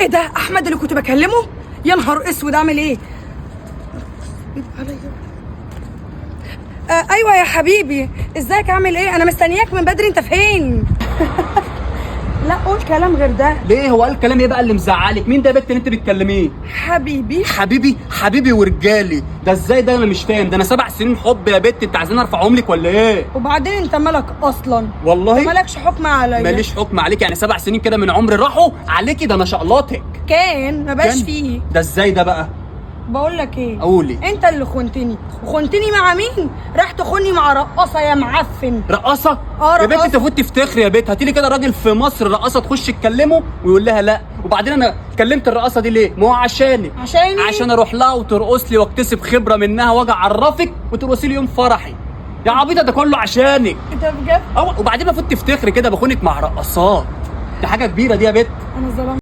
ايه ده احمد اللي كنت بكلمه؟ يا نهار اسود اعمل ايه؟ ايوه يا حبيبي، ازيك عامل ايه؟ انا مستنياك من بدري، انت فين؟ لا قول كلام غير ده. ليه؟ هو قال كلام ايه بقى اللي مزعلك؟ مين ده يا بت اللي انت بتكلميه؟ حبيبي. حبيبي ورجالي ده ازاي؟ ده انا مش فاهم. ده انا 7 سنين حب يا بت، انت عايزين ارفعهم لك ولا ايه؟ وبعدين انت مالك اصلا؟ والله مالكش حكم عليا. ماليش حكم عليك، يعني 7 سنين كده من عمري راحوا عليكي؟ ده انا شقلاتك. كان ما بقاش فيه. ده ازاي ده بقى؟ بقول لك ايه؟ قولي. انت اللي خنتني، وخنتني مع مين؟ راح تخني مع رقاصه يا معفن. رقاصه؟ رقاصة. يا بنت انت فوت تفتخري يا بنت. هاتي لي كده راجل في مصر رقاصه تخش تكلمه ويقول لها لا. وبعدين انا كلمت الرقاصه دي ليه؟ ما هو عشانك. عشاني؟ عشان اروح لها وترقص لي واكتسب خبره منها واجي اعرفك وترقصي لي يوم فرحي. يا عبيطه ده كله عشانك. انت بجد؟ وبعدين المفروض تفتخري كده بخونك مع رقاصات. دي حاجه كبيره دي يا بنت. انا ظلمت.